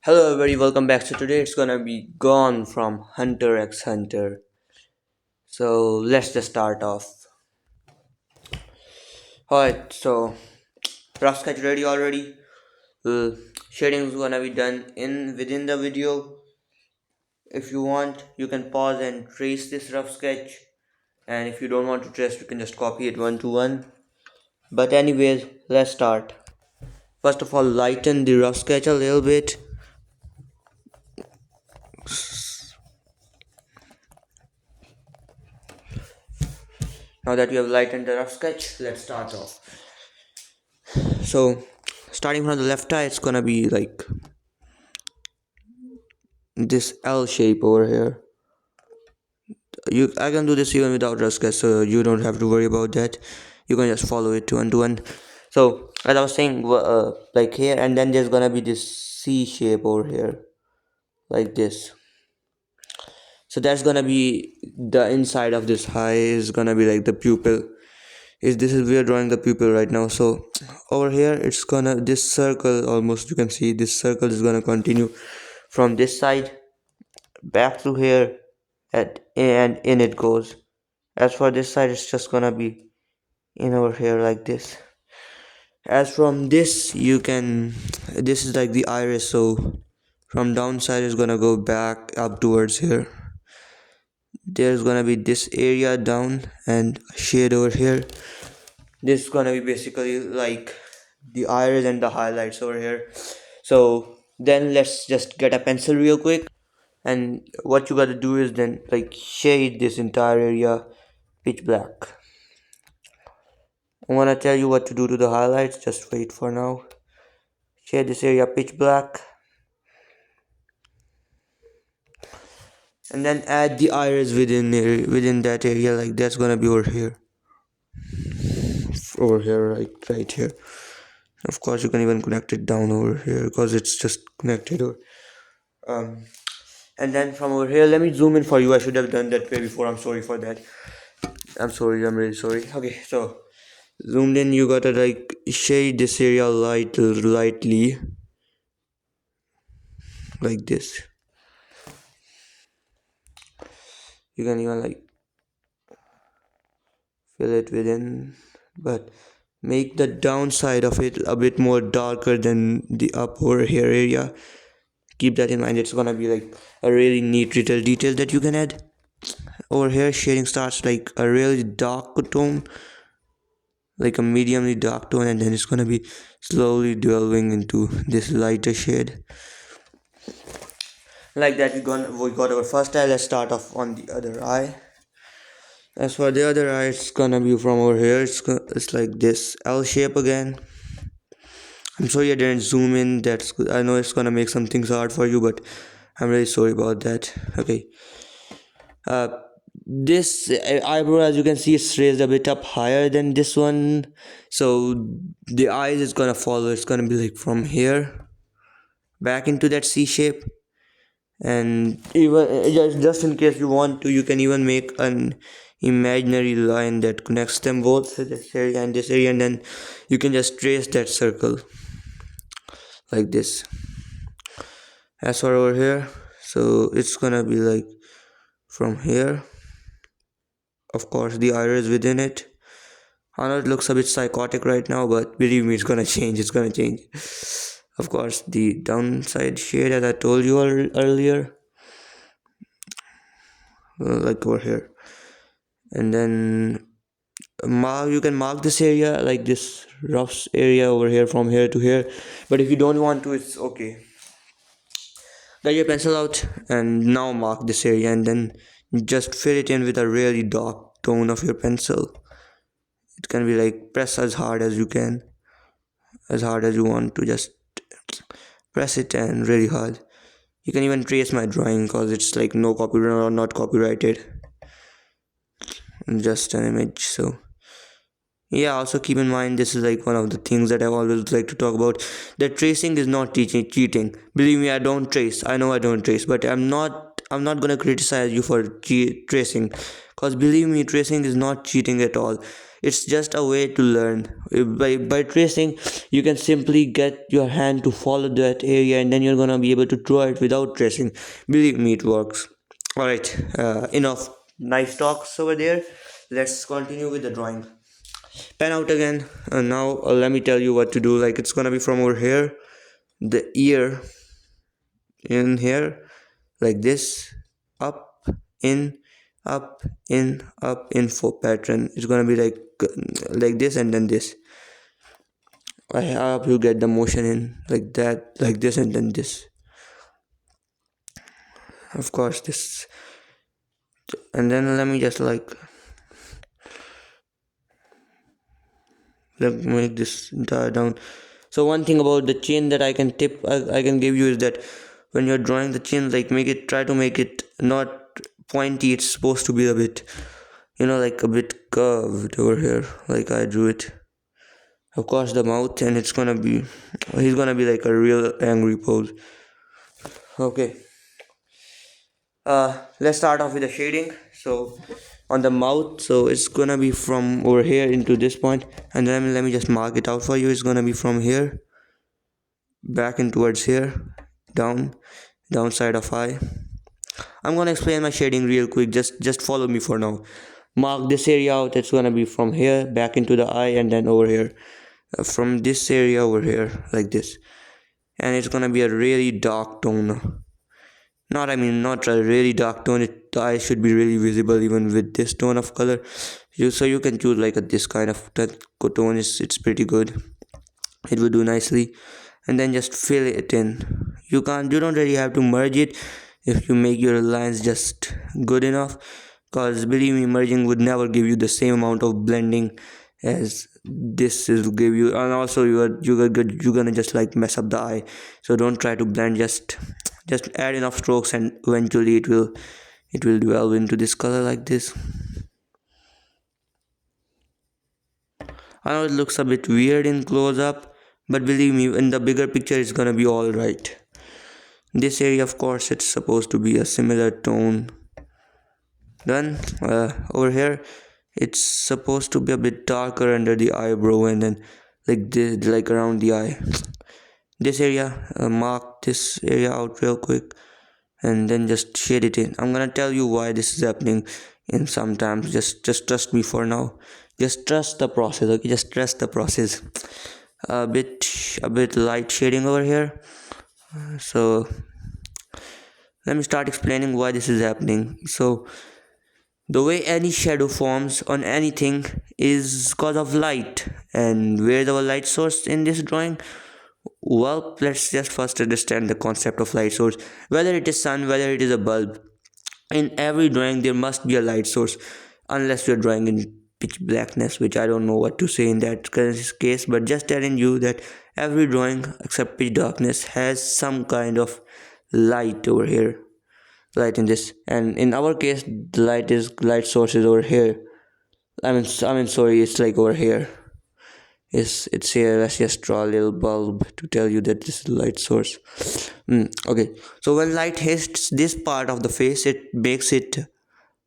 Hello, everybody, welcome back. So today it's gonna be Gone from Hunter x Hunter. So let's just start off. Alright, so rough sketch ready already. Uh, Shading is gonna be done in within the video. If you want, you can pause and trace this rough sketch. And if you don't want to trace, you can just copy it one to one. But anyways, let's start. First of all, lighten the rough sketch a little bit. Now that you have lightened the rough sketch, let's start off. So starting from the left eye, it's gonna be like this L shape over here. I can do this even without rough sketch, so you don't have to worry about that. You can just follow it one to one. So as I was saying, like here, and then there's gonna be this C shape over here, like this. So that's gonna be the inside of this eye is gonna be like the pupil. Is this is we are drawing the pupil right now. So over here it's gonna this circle almost you can see this circle is gonna continue from this side back to here and in it goes. As for this side it's just gonna be in over here like this. As from this you can this is like the iris, so from downside is gonna go back up towards here. There's gonna be this area down and shade over here. This is gonna be basically like the iris and the highlights over here. So then let's just get a pencil real quick, and what you gotta do is then like shade this entire area pitch black. I'm gonna tell you what to do to the highlights, just wait for now. Shade this area pitch black, and then add the iris within that area, like that's gonna be over here, like right here. Of course you can even connect it down over here because it's just connected over. And then from over here, let me zoom in for you. I should have done that way before. I'm sorry for that. I'm sorry, I'm really sorry. Okay, so zoomed in, you gotta like shade this area lightly, like this. You can even like fill it within, but make the downside of it a bit more darker than the up over here area. Keep that in mind. It's gonna be like a really neat little detail that you can add. Over here shading starts like a really dark tone, like a mediumly dark tone, and then it's gonna be slowly delving into this lighter shade. Like that, we got our first eye. Let's start off on the other eye. As for the other eye, it's gonna be from over here. It's like this L shape again. I'm sorry I didn't zoom in. I know it's gonna make some things hard for you, but I'm really sorry about that. Okay. Uh, this eyebrow, as you can see, it's raised a bit up higher than this one, so the eyes is gonna follow. It's gonna be like from here back into that C shape, and even just in case you want to, you can even make an imaginary line that connects them both, so this area and this area, and then you can just trace that circle like this. As for over here, so it's gonna be like from here. Of course the iris within it. I know it looks a bit psychotic right now, but believe me, it's gonna change. It's gonna change. Of course, the downside shade, as I told you earlier, like over here, and then you can mark this area like this rough area over here from here to here. But if you don't want to, it's okay. Get your pencil out and now mark this area, and then just fill it in with a really dark tone of your pencil. It can be like press as hard as you can, as hard as you want to, just press it and really hard. You can even trace my drawing because it's like no copyright or not copyrighted, just an image. So yeah, also keep in mind, this is like one of the things that I always like to talk about, that tracing is not cheating. Believe me, I don't trace. I know I don't trace, but I'm not gonna criticize you for tracing, because believe me, tracing is not cheating at all. It's just a way to learn. By tracing, you can simply get your hand to follow that area, and then you're gonna be able to draw it without tracing. Believe me, it works. All right, enough nice talks over there. Let's continue with the drawing. Pen out again. Now let me tell you what to do. Like it's gonna be from over here, the ear in here, like this, up, in, up, in for pattern. It's gonna be like this and then this. I hope you get the motion in like that, like this and then this. Of course, this, and then let me just like make this entire down. So one thing about the chin that I can I can give you is that when you're drawing the chin, like try to make it not pointy. It's supposed to be a bit, like a bit curved over here, like I drew it. Of course, the mouth, and he's gonna be like a real angry pose. Okay, let's start off with the shading. So on the mouth, so it's gonna be from over here into this point, and then let me just mark it out for you. It's gonna be from here back in towards here, down, downside of eye. I'm gonna explain my shading real quick. Just follow me for now. Mark this area out. It's gonna be from here back into the eye, and then over here, from this area over here, like this. And it's gonna be a really dark tone. Not a really dark tone. The eye should be really visible even with this tone of color. So you can choose like this kind of tone. It's pretty good. It will do nicely. And then just fill it in. You don't really have to merge it if you make your lines just good enough, because believe me, merging would never give you the same amount of blending as this will give you. And also you're gonna just like mess up the eye. So don't try to blend, just add enough strokes, and eventually it will delve into this color like this. I know it looks a bit weird in close up, but believe me, in the bigger picture it's gonna be alright. This area, of course, it's supposed to be a similar tone. Then over here, it's supposed to be a bit darker under the eyebrow, and then like this, like around the eye. This area, mark this area out real quick, and then just shade it in. I'm gonna tell you why this is happening in sometimes. Just trust me for now. Just trust the process, okay? Just trust the process. A bit light shading over here. So let me start explaining why this is happening. So the way any shadow forms on anything is because of light. And where's our light source in this drawing? Well, let's just first understand the concept of light source. Whether it is sun, whether it is a bulb, in every drawing there must be a light source, unless you're drawing in pitch blackness, which I don't know what to say in that case, but just telling you that every drawing except pitch darkness has some kind of light over here, light in this. And in our case, the light source is over here. Sorry, it's like over here. It's here. Let's just draw a little bulb to tell you that this is the light source. Okay, so when light hits this part of the face, it makes it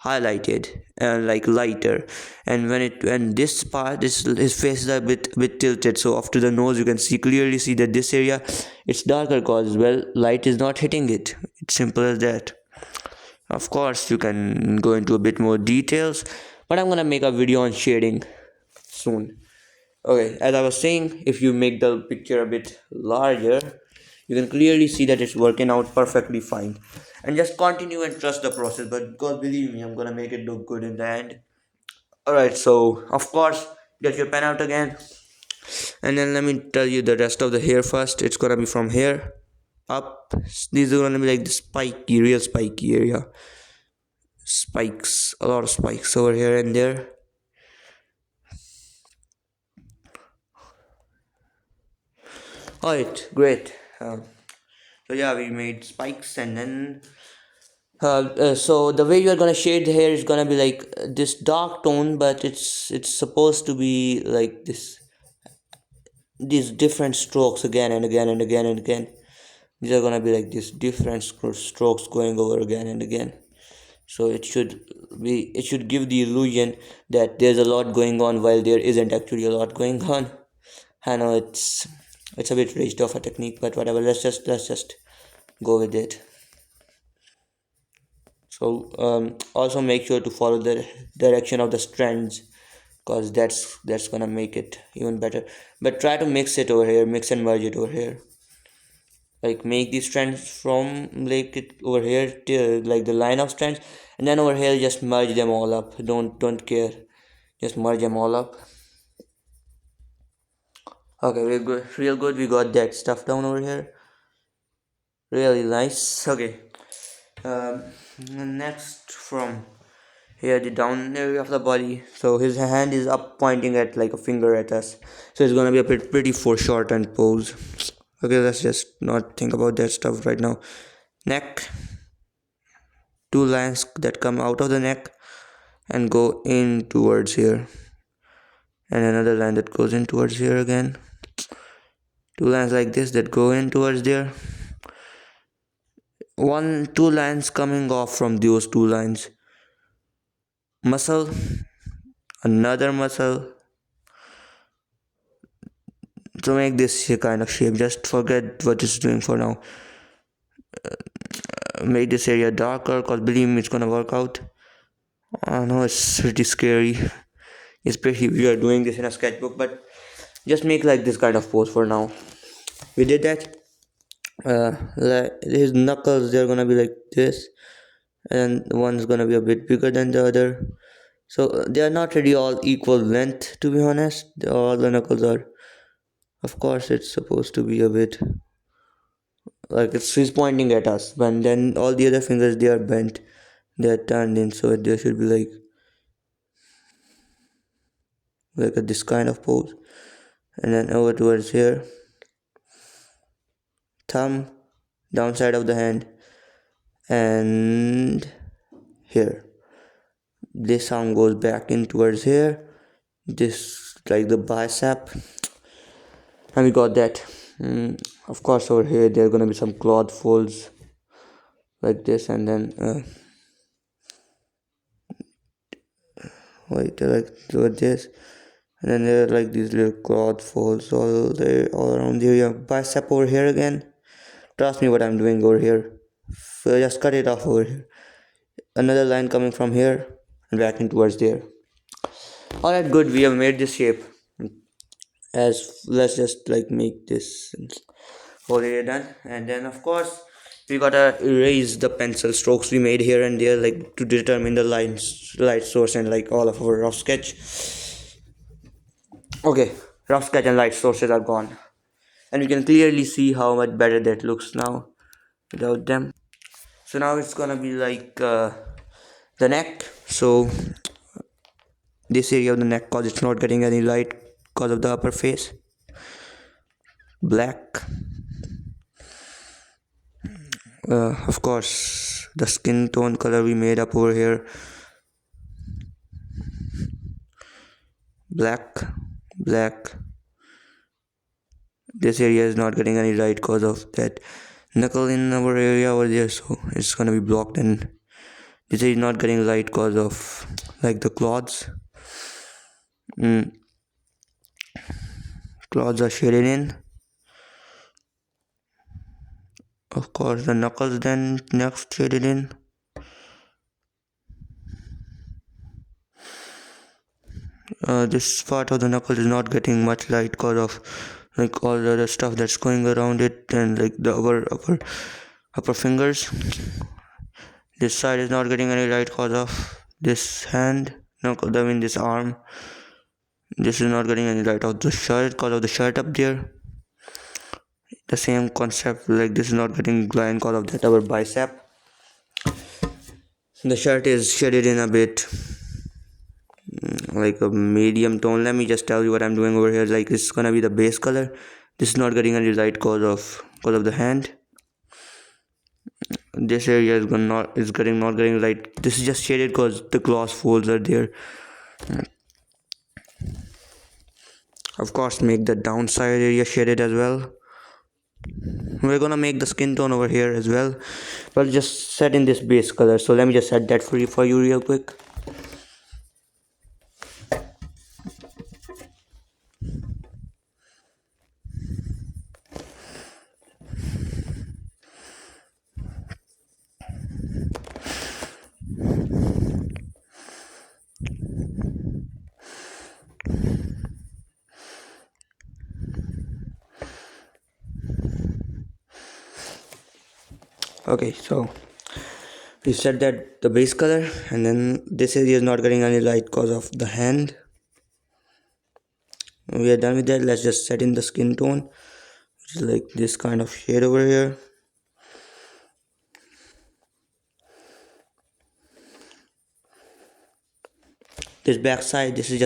highlighted and like lighter. And when this part is, his face is a bit tilted, so up to the nose, you can clearly see that this area it's darker because, well, light is not hitting it. It's simple as that. Of course, you can go into a bit more details, but I'm gonna make a video on shading soon. Okay, as I was saying, if you make the picture a bit larger, you can clearly see that it's working out perfectly fine. And just continue and trust the process, but God, believe me, I'm gonna make it look good in the end. Alright, so of course, get your pen out again, and then let me tell you the rest of the hair first. It's gonna be from here up. These are gonna be like the spiky, real spiky area. Spikes, a lot of spikes over here and there. Alright, great. So yeah, we made spikes, and then so the way you are gonna shade the hair is gonna be like this dark tone, but it's supposed to be like these different strokes again and again and again and again. These are gonna be like these different strokes going over again and again. So it should give the illusion that there's a lot going on while there isn't actually a lot going on. I know it's a bit reached off a technique, but whatever. Let's just go with it. So also make sure to follow the direction of the strands, because that's gonna make it even better. But try to mix it over here, mix and merge it over here. Like make these strands from like it over here to like the line of strands, and then over here just merge them all up. Don't care, just merge them all up. Okay, we're good, real good. We got that stuff down over here, really nice. Okay, um next from here, the down area of the body. So his hand is up pointing at like a finger at us, so it's gonna be a pretty foreshortened pose. Okay, let's just not think about that stuff right now. Neck, two lines that come out of the neck and go in towards here, and another line that goes in towards here again. Two lines like this that go in towards there. Two lines coming off from those two lines. Muscle, another muscle. To make this kind of shape, just forget what it's doing for now. Make this area darker, cause believe me, it's gonna work out. I know it's pretty scary, especially if you are doing this in a sketchbook, but just make like this kind of pose for now. We did that. Like his knuckles, they're gonna be like this, and one's gonna be a bit bigger than the other. So they are not really all equal length, to be honest. All the knuckles are, of course, it's supposed to be a bit like he's pointing at us, but then all the other fingers they are bent, they are turned in, so there should be like this kind of pose, and then over towards here, thumb, downside of the hand, and here. This arm goes back in towards here. This like the bicep, and we got that. Of course, over here there are gonna be some cloth folds like this, and then like this, and then there are like these little cloth folds all there, all around the area. Bicep over here again. Trust me, what I'm doing over here. So just cut it off over here. Another line coming from here and back in towards there. All right, good. We have made this shape. As let's just like make this whole area done, and then of course we gotta erase the pencil strokes we made here and there, like to determine the light source and like all of our rough sketch. Okay, rough sketch and light sources are gone, and you can clearly see how much better that looks now without them. So now it's gonna be like the neck. So this area of the neck, cause it's not getting any light because of the upper face. Black. Of course, the skin tone color we made up over here. Black. This area is not getting any light because of that knuckle in our area over there, so it's gonna be blocked, and this is not getting light because of like the cloths. Cloths are shaded in. Of course, the knuckles then next shaded in. This part of the knuckle is not getting much light because of like all the other stuff that's going around it, and like the upper fingers. This side is not getting any light because of this hand. No, I mean this arm. This is not getting any light of the shirt because of the shirt up there. The same concept, like this is not getting light because of that our bicep. The shirt is shaded in a bit like a medium tone. Let me just tell you what I'm doing over here. Like this is gonna be the base color. This is not getting any light because of the hand. This area is not getting light. This is just shaded because the gloss folds are there. Of course, make the downside area shaded as well. We're gonna make the skin tone over here as well, but just set in this base color. So let me just set that free for you real quick. Okay, so we set that the base color, and then this area is not getting any light because of the hand. We are done with that. Let's just set in the skin tone, which is like this kind of shade over here. This backside, this is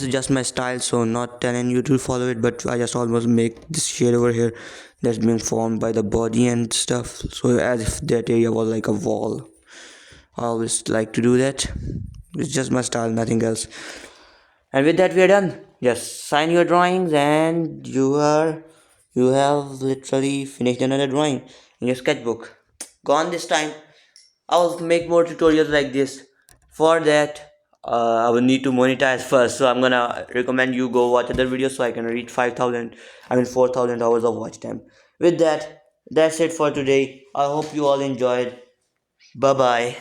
just my style, so not telling you to follow it, but I just almost make this shade over here that's being formed by the body and stuff, so as if that area was like a wall. I always like to do that. It's just my style, nothing else. And with that we are done. Just sign your drawings and you have literally finished another drawing in your sketchbook. Gone this time. I'll make more tutorials like this. For that, I will need to monetize first. So I'm gonna recommend you go watch other videos so I can reach 4,000 hours of watch time. With that, that's it for today. I hope you all enjoyed. Bye bye.